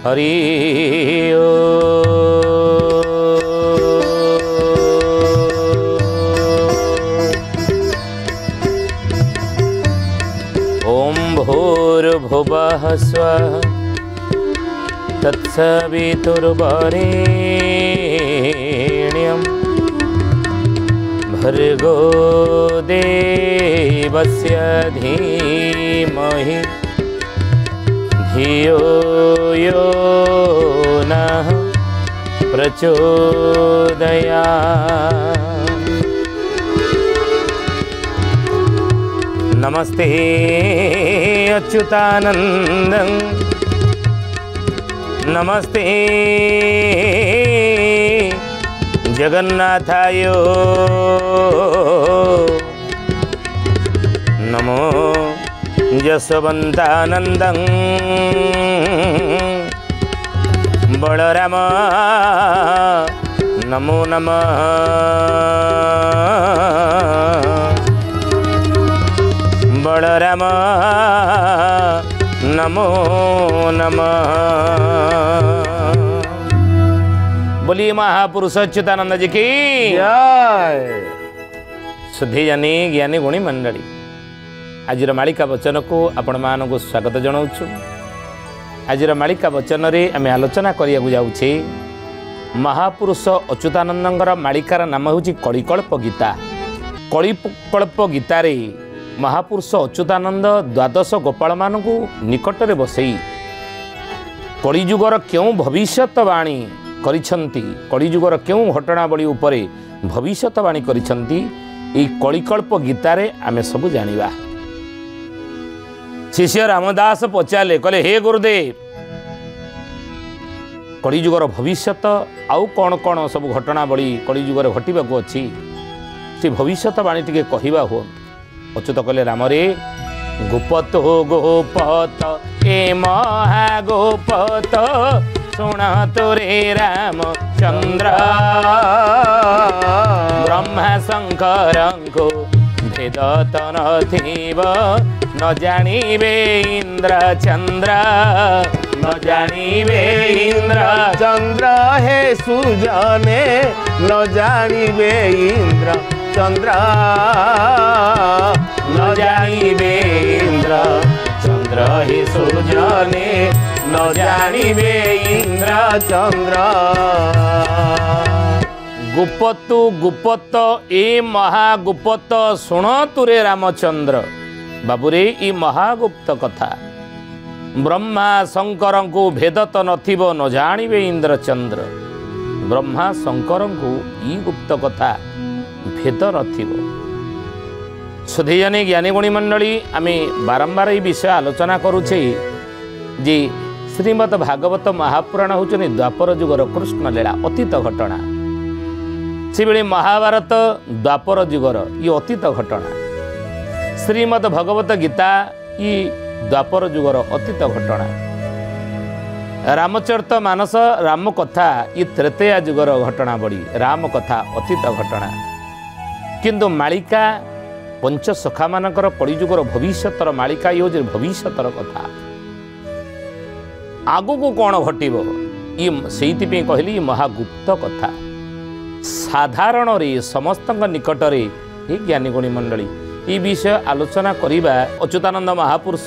हरि ओम भूर्भुवः स्वः तत्सवितुर्वरेण्यं भर्गो देवस्य धीमहि धियो यो नः प्रचोदयात्। नमस्ते अच्युतानन्दं नमस्ते जगन्नाथाय नमो यशवन्तानन्दं बलराम नमो नमः बलराम नमो नमः। बोलिए महापुरुष अच्युतानंद जी की जय। शुद्धि जानी ज्ञानी गुणी मंडली आज मालिका वचन को आपण मानक स्वागत जनाऊँ। आज मालिका वचन रे आम आलोचना करिया जाऊे महापुरुष अच्युतानंदर मालिकार नाम हूँ कलिकल्प गीता। कलिकल्प गीतारे महापुरुष अच्युतानंद द्वादश गोपाल मानक निकटरे बसई कलिजुगर क्यों भविष्यवाणी करिछंती, कलिजुगर क्यों घटनावली उपरे भविष्यवाणी करिछंती ई कलिकल्प गीतारे आमे सब जानिबा। शिष्य रामदास पचारे कहले हे गुरुदेव कलिजुगर भविष्यत आउ कौन कौन सब घटनावली कलिजुगर घटवा अच्छी से भविष्यवाणी टिके कहवा हो। अच्युत कहले राम रे गोपत हो गोपत ए महागोपत सुण तोरे राम चंद्र ब्रह्मा शंकर को भेद तन थीब न जानिबे इंद्र चंद्र न जानिबे इंद्र चंद्र हे सुजाने न जानिबे इंद्र चंद्र न जानिबे इंद्र चंद्र हे सुजाने न जानिबे इंद्र चंद्र। गुपतु गुपत ए महागुपत शुण तुरे रामचंद्र बाबूरे ई महागुप्त कथा ब्रह्मा शंकर को भेद तो नथिबो न जानिबे इंद्र चंद्र। ब्रह्मा शंकर को ई गुप्त कथा भेद नथिबो। सुधीजनी ज्ञानी गुणी मंडली आमे बारंबार ये विषय आलोचना करुचे जे श्रीमद् भागवत महापुराण होचनी द्वापर जुगर कृष्ण लीला अतीत घटना। से बेले महाभारत द्वापर जुगर ये अतीत घटना। श्रीमद् भगवत गीता ये द्वापर जुगर अतीत घटना। रामचरित मानस राम कथा ये त्रेतया जुगर घटना बड़ी राम कथा अतीत घटना। किंतु मालिका पंचसखा मानकर कलिजुगर भविष्यतर मालिका ये हूँ भविष्यतर कथा आगु को कौन घटब ये से कहली महागुप्त कथा साधारण रे समस्त निकट रे हे ज्ञानी गुणी मंडली ये विषय आलोचना करिबा अच्युतानंद महापुरुष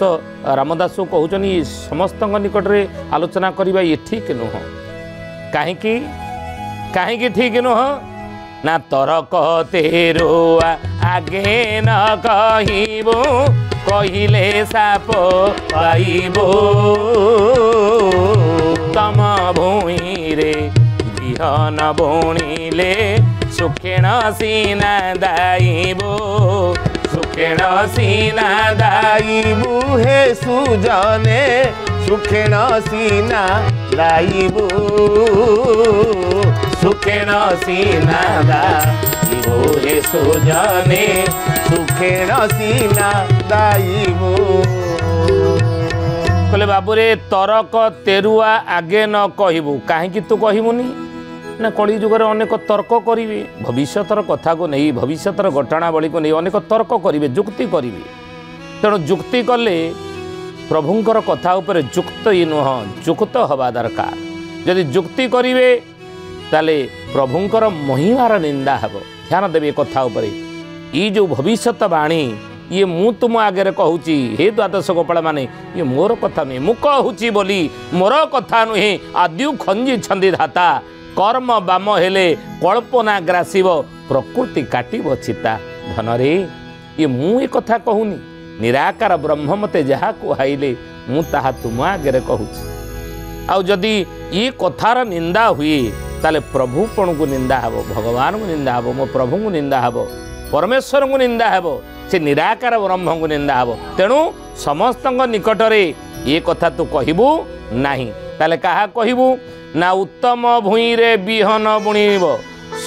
रामदास कहउछनी समस्त निकट रे आलोचना करिबा ये ठीक नुह। काहे ठीक नुह ना तरक तेरुआ आगे न कहिबो कहिले साप पाइबो तम भूमि रे बिहन बुणिले सुखेण सीना दाइबो सुखेण सीना दाइबु हे सुजाने सुखेण सीना दाइबु सुखेण सीना दाइबो हे सुजाने सुखेण सीना दाइबु। कहले बाबूरे तरक तेरुआ आगे न कहबू कहीं तू कहबूनी ना कली जुगर अनेक तर्क करेंगे भविष्यतर कथा को नहीं भविष्यतर घटनावली को नहीं अनेक तर्क करेंगे जुक्ति करेंगे तेणु जुक्ति कले प्रभुंकर कथा उपरे जुक्त ही नुह जुक्त हवा दरकार जदि जुक्ति करिवे ताले प्रभुंकर महिमार निंदा हेब ध्यान देवे कथा उपरे ई जो भविष्यवाणी ये मु तुम आगे कहूची हे द्वादश गोपाल माने ये मोर कथा नुहे मु कहूची बोली मोर कथा नुहे आद्यु खंजी छंदी धाता कर्म बाम हेले कल्पना ग्रासीब प्रकृति काटिब चिता धनरे ये मु ए कथा कहूनी निराकार ब्रह्म मते जहा कहले मु ताहा तुम आगे कहूची आउ जदि ये कथार निंदा हुए ताले प्रभुपण को निंदा हेब भगवान को निंदा हेब मो प्रभु को निंदा हेब परमेश्वर को निंदा हेब से निराकार ब्रह्म को निंदा हेब तेणु समस्त निकटरे ये कथा तू कहबू नहीं ताले कहा कहबू ना उत्तम भूई रे बिहन बुणीब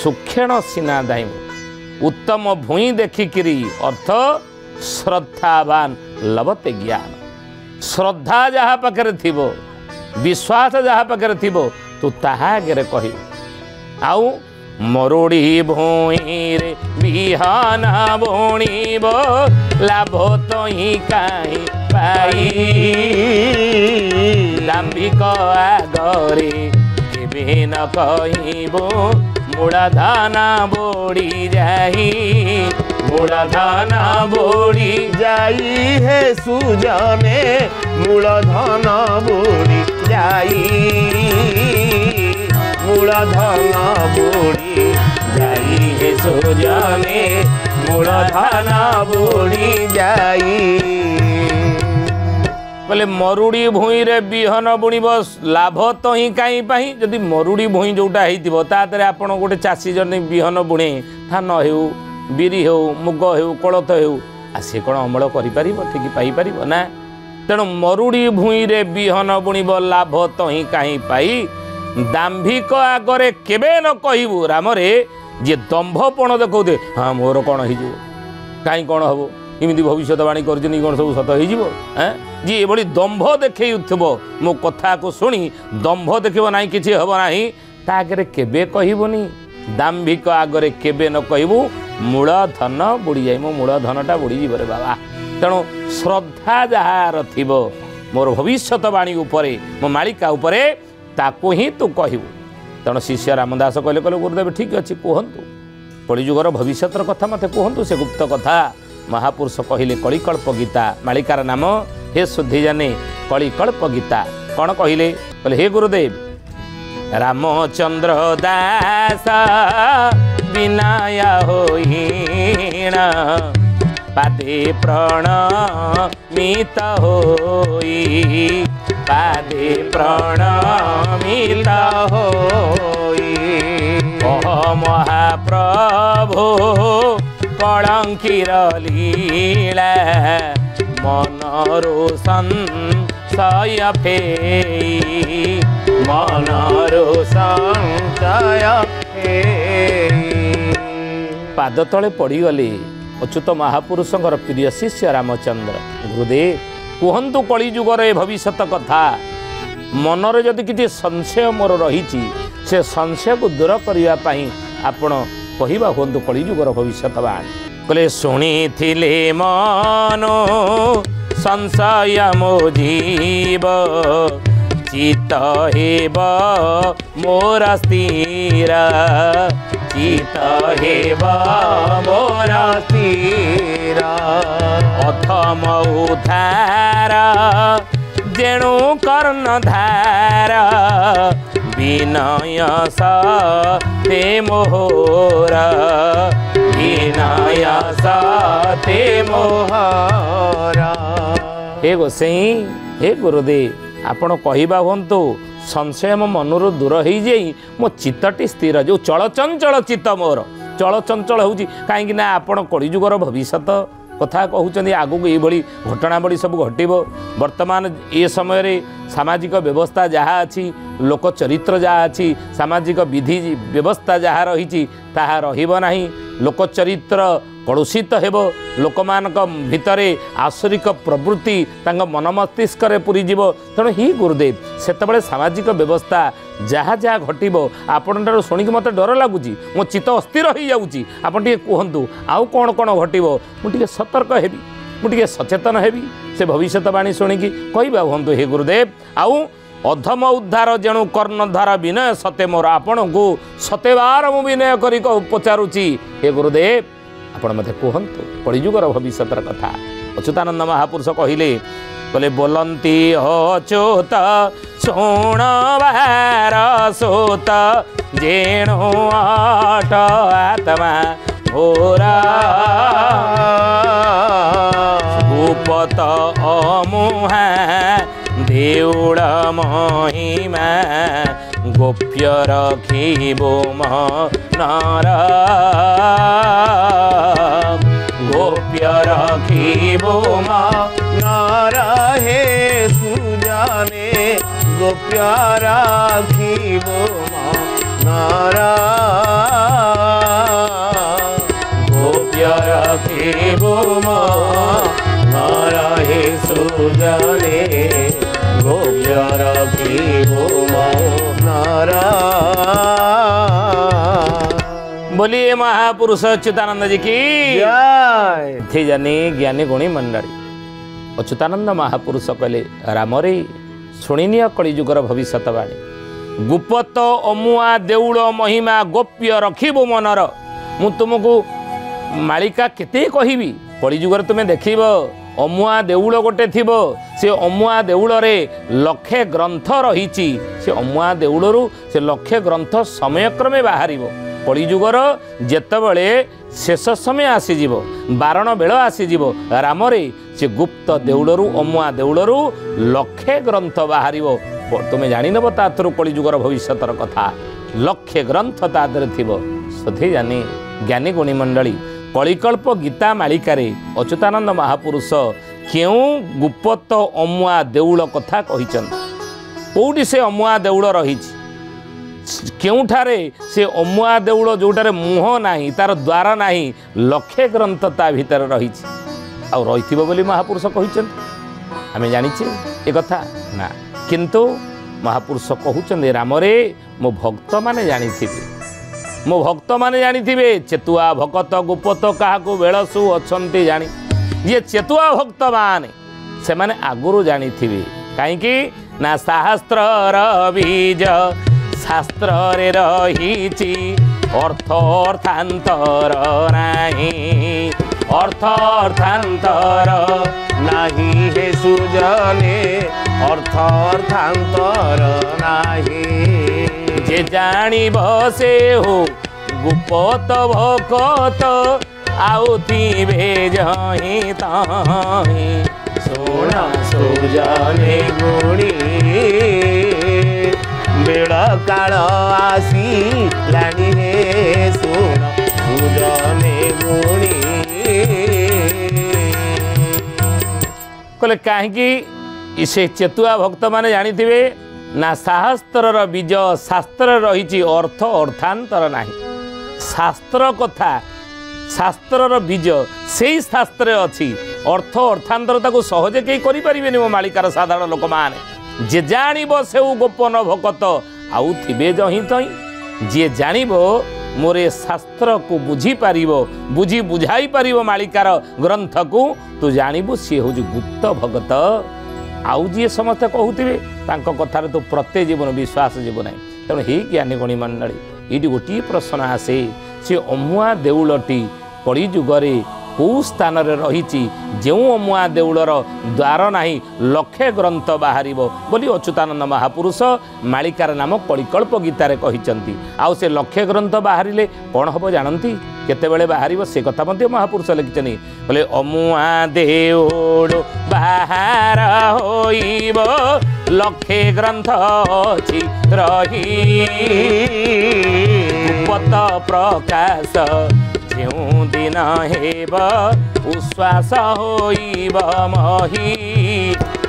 सुक्षेण सीना दाइबू उत्तम भूई देखिकी अर्थ श्रद्धावान लभते ज्ञान श्रद्धा जहा पाखे थिबो विश्वास जहा पाखे थिबो तू ताहा आगे कहबू आउ मरुड़ी भूई रे बिहान बुणीब लाभ तो ही कहीं पाई दाम्भिक आगरे केबे न कहबो मूलधन बोड़ी जाई मूलधन बोड़ी जाई हे सुजने मूलधन बोड़ी जाई मूलधन बोड़ी जाई हे सुजने मूलधन बोड़ी जाई बोले मरुड़ी भूई रे बिहन बुणीब लाभ तो ही कहीं पाई जदि मरुड़ी भूई जोटा होता तादे आपण गोटे चाषी जन बिहन बुणे धान हो बिरी हो मुग हो कोलथ हो आ सी कौन अमल कर ठीक पाइपर ना तेणु मरुड़ी भूई रे बिहन बुणीब लाभ तो ही कहीं पाई दाम्भिक आगरे केबे न कहबू रामरे जी दंभपण देखते हाँ मोर कौन हो कहीं कौन हम इमिति भविष्यवाणी कर कौन सब सत हो जी ये दंभ देखो मो कथा को शुणी दंभ देखो ना कि हम ना तागे केबे कहबुनी दाम्भिक आगरे केबे न कहबू मूलधन बुड़ी जाए मो मूलधनटा बुड़ी जीव रे बाबा तेणु श्रद्धा जार थिबो मोर भविष्यवाणी उपरे मो मालिका उपरे ताकू ही तू कहबू तेणु शिष्य रामदास कहले कहले गुरुदेव ठीक अच्छे कहतु कलिजुगर भविष्यर कथा मत कहतु से गुप्त कथा महापुरुष कहले कलिकल्प गीता मालिकार नाम हे शुद्धि जाने कलिकल्प गीता कौन कहले कहले हे गुरुदेव रामचंद्र दास विनाया होईण पादे प्रणमित होई पादे प्रणमित होई ओह महाप्रभु कलंकीर लीला मनरो संशय फेई मनरो संशय पाद तले पड़गले अच्युत महापुरुषंकर प्रिय शिष्य रामचंद्र गुरुदेव कहतु कलिजुगर ए भविष्यत कथा मनरे जदि किसी संशय मोर रही से संशय को दूर करने आपण कहवा हूँ कलिजुगर भविष्यवाणी कहले शुणी थिले मनो संशय मो जीव चित हेब मोर स्थिर चित हेब मोर स्थिर अथम उद्धार जेणु कर्णधार विनय सते मोहर विनय सते मोहर हे गोसाई हे गुरुदेव आपण कहवा हूँ संशय मो मनरू दूर हो जाई मो चित्तटी स्थिर जो चलचंचल चित्त मोर चलचंचल हो कहीं आपण कलिजुगर भविष्यत कथा कहते आगू ये घटनावली सब घटब वर्तमान ये समय सामाजिक व्यवस्था जहाँ अच्छी लोक चरित्र जहाँ अच्छी सामाजिक विधि व्यवस्था जहाँ रही ताहा रहिब नाही लोक चरित्र कलुषित हेब लोकमानक भितरे आसुरिक प्रवृत्ति तांग मन मस्तिष्क पूरीजीव तेणु ही गुरुदेव सेतबेले सामाजिक व्यवस्था जहाँ जहाँ घटब आपन शुणिक मत डर लगुच मो चित्त अस्थिर हो जाऊँगी आपन टे कहतु आउ कौन कौन घटब मुझे सतर्क हेबी मुझे सचेतन हेबी से भविष्यवाणी शुणिकी कहवा हूँ हे गुरुदेव आउ अधम उद्धार जेणु कर्णधार विनय सते मोर आपण को सतेबार मु विनय करी पचारुची हे गुरुदेव आपण मते कहतु कलिजुगर भविष्यर कथा अच्युतानंद महापुरुष कहले बोले बोलती अच्युत शुण बार सुत जेणु आट आत्मा घोरा भूपत अमुहा देउड़ महिमा गोप्य रखिबो मनर गोप्य रखिबो मनर हे सुजाने गोप्य रखिबो मनर गोप्य रखिबो मनर हे सुजाने गोप्य रखिबो मनर। बोलिए महापुरुष अच्युतानंद जी की जय। थे जानी ज्ञानी गुणी मंडली अच्युतानंद महापुरुष कहले राम रे शुणिनिय कलिजुगर भविष्यवाणी गुप्त अमुआ देउड़ महिमा गोप्य रखिबो मनर मु तुमको मालिका केते कहिबी कलिजुगर तुमे देखिब अमुआ देउड़ गोटे थिब से अमुआ देउड़ रे लक्षे ग्रंथ रही से अमुआ देउड़ू से लक्षे ग्रंथ समयक्रमे बाहरिबो कलिजुगर जेतबळे शेष समय आसीजिब बारण बेल आसीजिब राम रे से गुप्त देउड़रू अमुआ देउड़रू लक्षे ग्रंथ बाहरिबो तुमे जानि नब ता थरु कलिजुगर भविष्यतर कथा लक्षे ग्रंथ ता देरे थिब सधे जानि ज्ञानी गुणी मंडली कलिकल्प गीता मालिकारे अच्युतानंद महापुरुष केउ गुप्त अमुआ देउळ कथा कहिचन कोउटी से अमुआ देउळ रहिछि केउठारे से अमुआ देउळ जोटारे मुह नाही तार द्वार नाही लक्षे ग्रंथ ता भीतर रहिछि आ रहिथिबो बोली महापुरुष कहिचन आमे जानिछे ए कथा ना किंतु महापुरुष कहउचंदे राम रे मो भक्त माने जानिथिबे मो भक्त माने जानिथिबे चेतुआ भगत गुप्त काहाकू बेलसु अछंती जानी ये चेतुआ भक्त माने से माने आगुरु जानिथिबे काहेकि ना शास्त्रर बीज शास्त्र रे रहिछि अर्थ अर्थांतर नाही अर्थ अर्थांतर नाही हे सुजाने अर्थ अर्थांतर नाही जे जानिब से हो गुप्त भगत आउ थिबे जहि ताहि सोण सुजाने गुणी बेड़ काल आसी लानी हे सोण सुजाने गुणी कहले कहीं से चेतुआ भक्त माने जानिथिबे ना शास्त्रर बीज शास्त्र रही अर्थ अर्थांतर नाही शास्त्र कथा शास्त्रर बीज से शास्त्र अच्छी अर्थ अर्थांतर ताको सहजे कहीं करें मो मालिकार साधारण लोक माने जे जानिब से गोपन भगत आउ थिबे जहि तई जे जानिब मोरे शास्त्र को बुझी पारिबो बुझी बुझाई पारिबो मालिकार ग्रंथ को तू जानिबु सी हो गुप्त भगत आउ जी समस्त कहूथिबे तांको कथार तो प्रत्येक जीवन विश्वास जीव ना तेणु हे ज्ञानी गणी मंडली ये गोटे प्रश्न आसे से अमुआ देउलटी कलिजुगरे कौ स्थान रही जो अमुआ देउलर द्वार नाही लक्षे ग्रंथ बाहर बोली अच्युतानंद महापुरुष मालिकार नाम कलिकल्प गीतार कहिचंती आउ से लक्षे ग्रंथ बाहरिले कौन हम जानती केतेबेले बाहर से कथा मध्य महापुरुष लिखिछनी बोले अमुआ देउल बाहर होइब लक्षे ग्रंथ अछि रही पत प्रकाश जेउ दिन हेब उश्वास होइब मही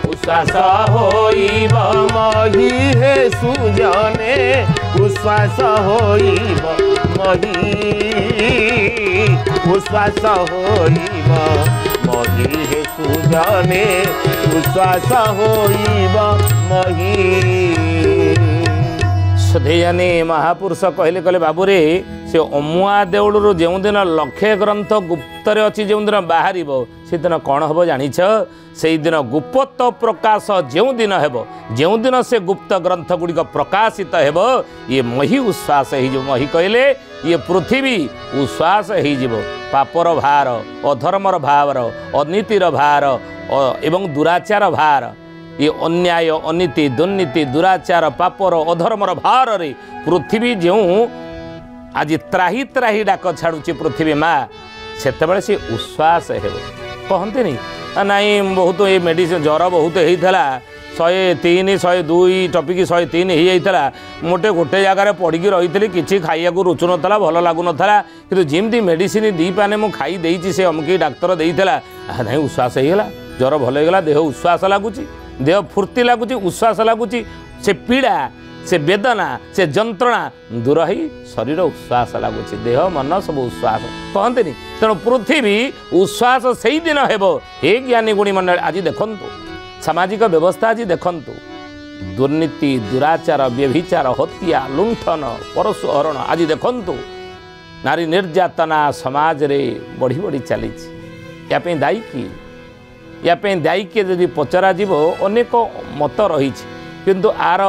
उश्वास होइब मही हे सुजाने उश्वास होइब मही उश्वास होइब मही हे सुजाने उश्वास होइब मही ସୁଧୀଜାନୀ महापुरुष कहले कहले बाबूरे से अमुआ देउलू जो दिन लक्षे ग्रंथ गुप्तर अच्छी जो दिन बाहर से दिन कौन हम जाच से दिन गुप्त प्रकाश जो दिन हेब जो दिन से गुप्त ग्रंथ गुड़िक प्रकाशित हेब ये मही उश्वास हो मही कहले ये पृथ्वी उश्वास हो पापर भार अधर्मर भार अनीतिर भार एवं दुराचार भार ये अन्याय अनीति दुर्नीति दुराचार पापर अधर्मर भार रे पृथ्वी जो आज त्राही त्राही डाक छाड़ुची पृथ्वी माँ से उश्वास हो कहते नहीं नाई बहुत ये मेडिसिन ज्वर बहुत होता 103 102 टपिक 103 हो जाता मोटे गोटे जगार पड़ी रही किसी खाइया रुचु नाला भल लगुन कि जमी मेडिसिन दी पाने मुझे खाई से अमकी डाक्तर देता ना उश्वास होगा ज्वर भल होगा देह उश्वास लगुच देह फूर्ति लगुच उश्वास लगुच से पीड़ा से वेदना से जंत्रणा दूर ही शरीर उश्वास लगुच देह मन सब उश्वास कहते नहीं तेणु पृथ्वी उश्वास से ही दिन हेब हे ज्ञानी गुणी मंडल आज देखु सामाजिक व्यवस्था आज देखु दुर्नीति दुराचार व्यभिचार हत्या लुंठन परशुहरण आज देखु नारी निर्यातना समाज रे बढ़ी बढ़ी चली या दायी कि या दायी किए जदि पचरा जीव अनेक मत रही किंतु आर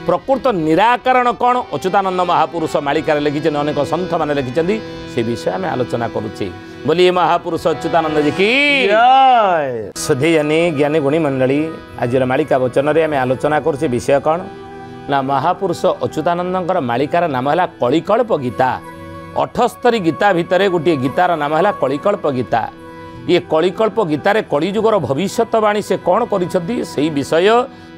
प्रकृत निराकरण कौन अच्युतानंद महापुरुष मालिकार लिखिं अनेक सन्थ मैंने लिखिं से विषय आम आलोचना करुचे बोलिए महापुरुष अच्युतानंद जी की सुधीजानी ज्ञानी गुणी मंडली आज मालिका वचन में आम आलोचना करुचे विषय कौन ना महापुरुष अच्युतानंद मालिकार नाम है कलिकल्प गीता 78 गीता भितर गोटे गीतार नाम है कलिकल्प गीता ये कलिकल्प गीतार कलिजुगर भविष्यवाणी से कौन करिसेंती सेही विषय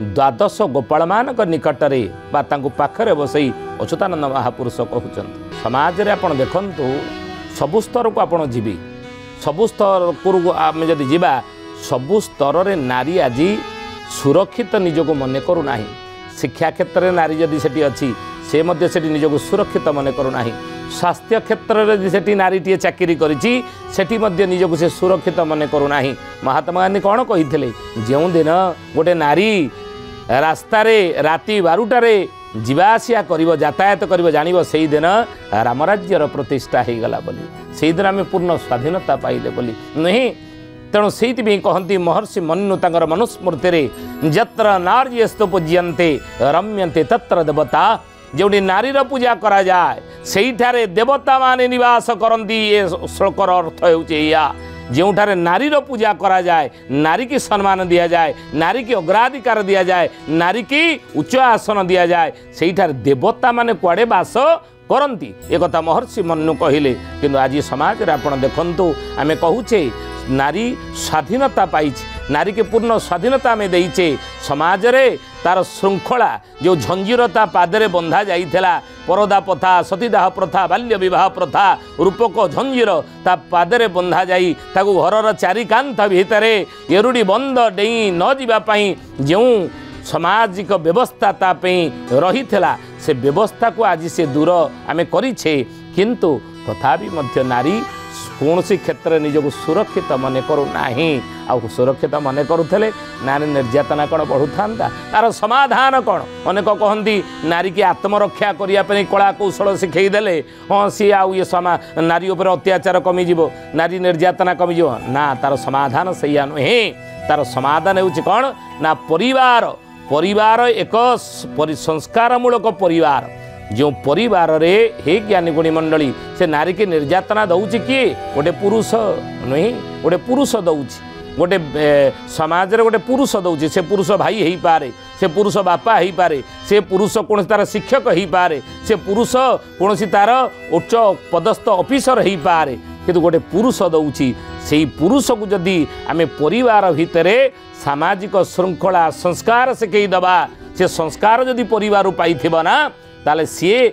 द्वादश गोपाल मान निकटरे बा तांको पाखरे बसई अच्युतानंद महापुरुष कहउछन समाज रे आपण देखंतु सबु स्तर को आपण जीवी सबु स्तर को आम जदि जीवा सबु स्तर रे नारी आज सुरक्षित निजको मने करू नाही शिक्षा क्षेत्र में नारी जदि सेठी अछि से मध्य सेठी निजको सुरक्षित मने करू नाही स्वास्थ्य क्षेत्र में से नारी टी चाकरी करी निजक से सुरक्षित मन करूना महात्मा गांधी कौन कही जो दिन गोटे नारी रास्तार राति 12टारे जीवासिया कर यातायात कर जान से दिन रामराज्यर प्रतिष्ठा हो गला बोली से दिन आम पूर्ण स्वाधीनता पाइले बोली नहीं तेणु से कहती महर्षि मनु तांकर मनुस्मृति जत्र नार्यस्तु पूज्यन्ते रम्यन्ते तत्र देवता जोटी नारीर पूजा करा जाए सेठारे देवता माने निवास करती ये श्लोकर अर्थ होया जोठारे नारीर पूजा करा जाए नारी की सम्मान दिया जाए नारी की अग्राधिकार दिया जाए नारी की उच्च आसन दिया जाए सेठारे देवता माने कुआड़े बास करती एक महर्षि मनु कहले किंतु आज समाज रे आपण देखंतु आमे कहूचे नारी स्वाधीनता पाई नारी के पूर्ण स्वाधीनता में देचे समाज रे तार श्रृंखला जो झंझीरता पादरे बंधा जाइथिला परदा प्रथा सतीदाह प्रथा बाल्य विवाह प्रथा रूपक झंझीर ता पादरे बंधा जाई ताकू घरर चारिकांत भितरे एरुड़ी बंद डेई न जीवा पई जो सामाजिक व्यवस्था तापी रही से व्यवस्था को आज से दूर आमे करिछे किंतु तथापि मध्य नारी कौन सी क्षेत्र में निजक सुरक्षित मन करूना आ सुरक्षित मन करुले नारी निर्यातना कौन बढ़ू था तार समाधान कौन अनेक कहती नारी की आत्मरक्षा करने कला कौशल शिखेदेले हाँ सी आउ ये नारी उपर अत्याचार कमिज नारी निर्यातना कमिज ना तार समाधान सैया नुहे तार समाधान हो कौन ना परिवार परिवार एक संस्कारमूलक परिवार जो परिवार रे हे ज्ञानी गुणी मंडली से नारी की निर्यातना दौची किए गोटे पुरुष नुहे गोटे पुरुष दौची गोटे समाज रे गोटे पुरुष दौची से पुरुष भाई हो पारे से पुरुष बापा हो पारे से पुरुष कौन तार शिक्षक हो पारे से पुरुष कौन तार उच्च पदस्थ ऑफिसर हो पारे किंतु गोटे पुरुष दौची से पुरुष को जदि आम परिवार भितर सामाजिक श्रृंखला संस्कार शिखई दबा से संस्कार जदि परिवार पाई ना ताले से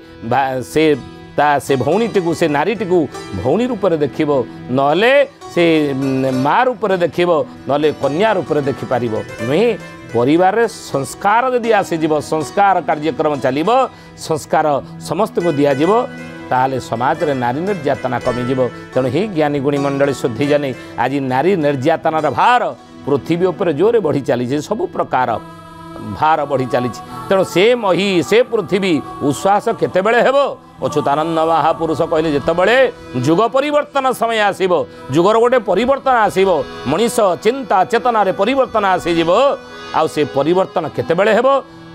भौणीटी को से नारीटी को भौणी रूप में देखिब नले से माँ रूप में देखिब नले कन्या रूप में देखिपार नुहे परिवार संस्कार जदि आसीज संस्कार कार्यक्रम चलो संस्कार समस्त को दिज्व ताले समाज रे नारी निर्यातना कमिज तेणु ही ज्ञानी गुणी मंडली शुद्धि जाने आज नारी निर्यातनार भार पृथ्वी उपर जोरे बढ़ी चली सबु प्रकार भार बढ़ी चली तेणु से मही से पृथ्वी उश्वास केतेबेले हेबो अच्युतानंद महापुरुष कहले जेतेबेले जुग परिवर्तन समय आसीबो जुगर गोटे परिवर्तन आसीबो मनीष चिंता चेतना रे परिवर्तन आसीजिवो आ से परिवर्तन केतेबेले हेबो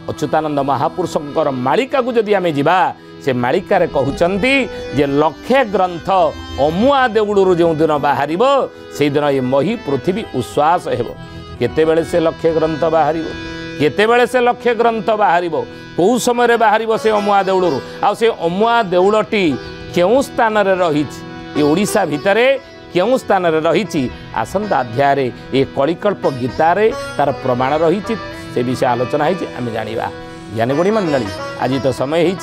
अच्युतानंद महापुरुषंकर मालिका को जदि आमे जिबा से मालिकार कहउचंती जे लक्षे ग्रंथ अमुआ देउड़ू जो दिन बाहर से दिन ये मही पृथ्वी उश्वास हेबो केतेबेले से लक्षे ग्रंथ बाहर केतेबेले से लक्षे ग्रंथ बाहर कौ समय बाहर से अमुआ देउड़ू आ से अमुआ देउलटी केउ स्थान रे रही ये ओडिशा भितरे केउ स्थान रे रही आसंता अध्याय ये कलिकल्प गीतार तार प्रमाण रही से विषय आलोचना होमें जाना ज्ञानी गुणी मंडली आज तो समय हो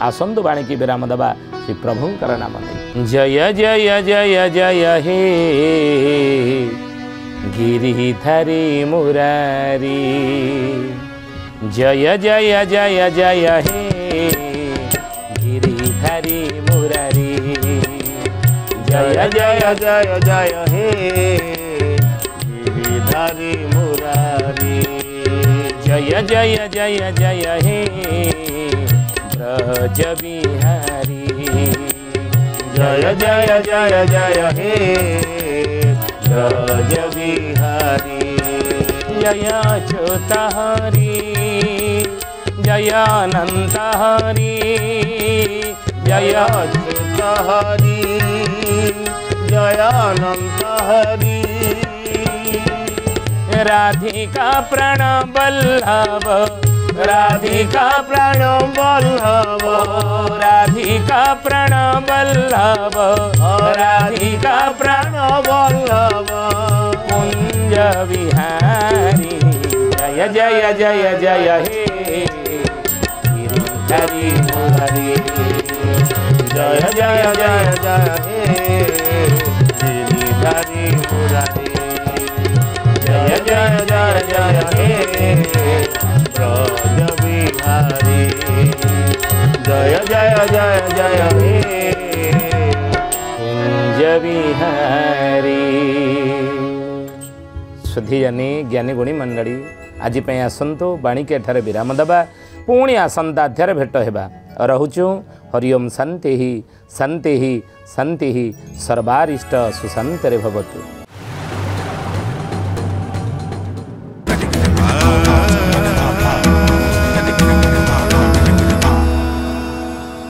आसंतु बाणी की विराम दबा श्री प्रभुंकर नाम नहीं जय जय जय जय हे गिरिधारी मुरारी जय जय जय जय हे गिरिधारी मुरारी जय जय जय जय हे गिरिधारी मुरारी जय जय जय जय हे ब्रज बिहारी जय जय जय जय हे ब्रज बिहारी जय अच्युत हरि जय अनंत हरि जय अच्युत हरि जय अनंत हरि राधिका प्राण बल्लभ राधिका प्राण बल्लभ राधिका प्राण बल्लभ राधिका प्राण बल्लभ कुंज विहारी जय जय जय जय हे गिरिधारी मुरारी जय जय जय जय हे गिरिधारी मुरारी जय जय जय जय हे ब्रज बिहारी जय जय जय जय हे कुंज विहारी सुधीजनी ज्ञानी गुणी मंडली आज आसतु बाणी के ठारे विराम दबा पुणी आसंता अध्याय भेट होगा रहुचु हरिओम शांति शांति शांति सर्वारिष्ट सुशांति भवतु।